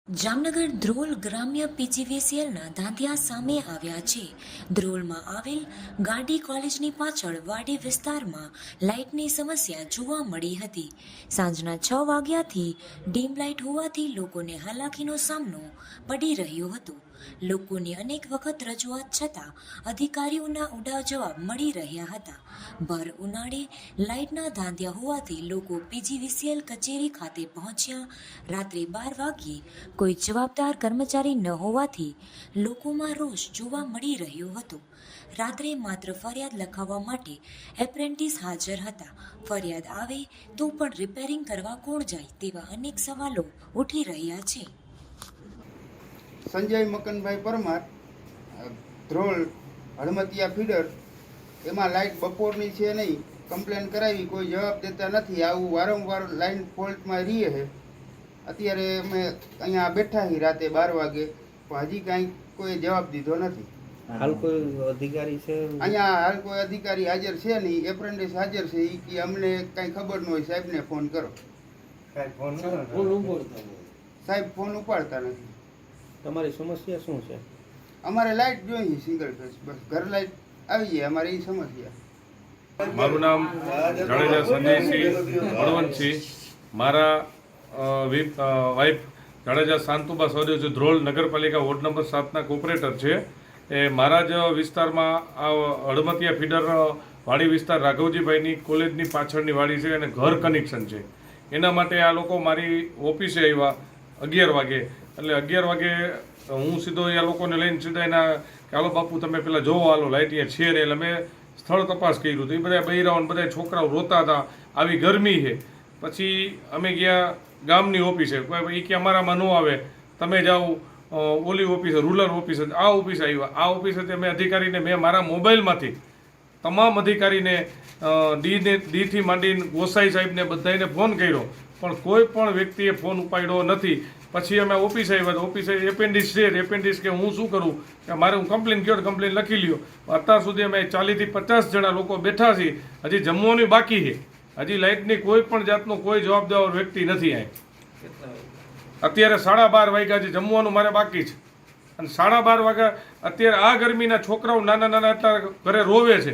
જામનગર ધ્રોલ ગ્રામ્ય પીજીવીસીએલના ધાંધિયા સામે આવ્યા છે. ધ્રોલમાં આવેલ ગાંધી કોલેજની પાછળ વાડી વિસ્તારમાં લાઇટની સમસ્યા જોવા મળી હતી. સાંજના 6 વાગ્યાથી ડીમ લાઇટ હોવાથી લોકોને હાલાકીનો સામનો પડી રહ્યો હતો. લોકોની અનેક વખત રજૂઆત છતાં અધિકારીઓના ઉડાવ જવાબ મળી રહ્યા હતા. ભર ઉનાળે લાઇટના ધાંધિયા હોવાથી લોકો પીજીવીસીએલ કચેરી ખાતે પહોંચ્યા. રાત્રે 12 વાગ્યે કોઈ જવાબદાર કર્મચારી ન હોવાથી લોકોમાં રોષ જોવા મળી રહ્યો હતો. રાત્રે માત્ર ફરિયાદ લખાવવા માટે એપ્રેન્ટિસ હાજર હતા. ફરિયાદ આવે તો પણ રિપેરિંગ કરવા કોણ જાય તેવા અનેક સવાલો ઉઠી રહ્યા છે. સંજય મકનભાઈ પરમાર, ધ્રોલ હળમતિયા ફીડર, એમાં લાઇટ બપોરની છે નહીં, કમ્પ્લેન કરાવી, કોઈ જવાબ દેતા નથી. આવું વારંવાર લાઇન ફોલ્ટમાં રહીએ છે. અત્યારે અમે અહીંયા બેઠા છીએ રાતે 12 વાગે, પણ હજી કાંઈ કોઈ જવાબ દીધો નથી. હાલ કોઈ અધિકારી છે અહીંયા? હાલ કોઈ અધિકારી હાજર છે નહીં. એપ્રેન્ટિસ હાજર છે. એ કે અમને કાંઈ ખબર ન હોય, સાહેબને ફોન કરો. સાહેબ ફોન ઉપાડતા નથી. તમારી સમસ્યા શું છે? અમારે લાઇટ જોઈએ, સિંગલ ફેસ, બસ ઘર લાઇટ આવી જાય, અમારી એ સમસ્યા. મારું નામ જાડેજા સંજયસિંહ બળવંતસિંહ. મારા વાઇફ જાડેજા શાંતુબા સૌદેવજી ધ્રોલ નગરપાલિકા વોર્ડ નંબર 7ના કોર્પોરેટર છે. એ મારા જ વિસ્તારમાં આ હળમતિયા ફીડર વાડી વિસ્તાર રાઘવજીભાઈની કોલેજની પાછળની વાડી છે અને ઘર કનેક્શન છે. એના માટે આ લોકો મારી ઓફિસે આવ્યા 11 વાગે. એટલે 11 વાગે હું સીધો એ લોકોને લઈને સીધા એના કે હાલો બાપુ તમે પેલા જોવો, હાલો લાઇટ અહીંયા છે ને. એટલે મેં સ્થળ તપાસ કર્યું હતું. એ બધા બૈરાઓ બધા છોકરાઓ રોતા હતા, આવી ગરમી છે. પછી અમે ગયા ગામની ઓફિસે. એ કે અમારામાં ન આવે, તમે જાઓ ઓલી ઓફિસે, રૂરલ ઓફિસે. આ ઓફિસે આવ્યા. આ ઓફિસેથી અમે અધિકારીને મેં મારા મોબાઈલમાંથી તમામ અધિકારીને ડીથી માંડીને ગોસાઈ સાહેબને બધાને ફોન કર્યો, પણ કોઈ પણ વ્યક્તિએ ફોન ઉપાડ્યો નથી. પછી અમે ઓફિસે આવ્યા. ઓફિસે એપેન્ડિક્સ છે. એપેન્ડિક્સ કે હું શું કરું, કે મારે હું કમ્પ્લેન કર્યો, કમ્પ્લેન લખી લ્યો. અત્યાર સુધી અમે 40 થી 50 જણા લોકો બેઠા છીએ. હજી જમવાનું બાકી છે. હજી લાઇટની કોઈ પણ જાતનો કોઈ જવાબદાર વ્યક્તિ નથી. અત્યારે 12:30 વાગ્યા છે, જમવાનું મારે બાકી છે. અને 12:30 વાગ્યા અત્યારે આ ગરમીના છોકરાઓ નાના નાના અત્યારે ઘરે રોવે છે.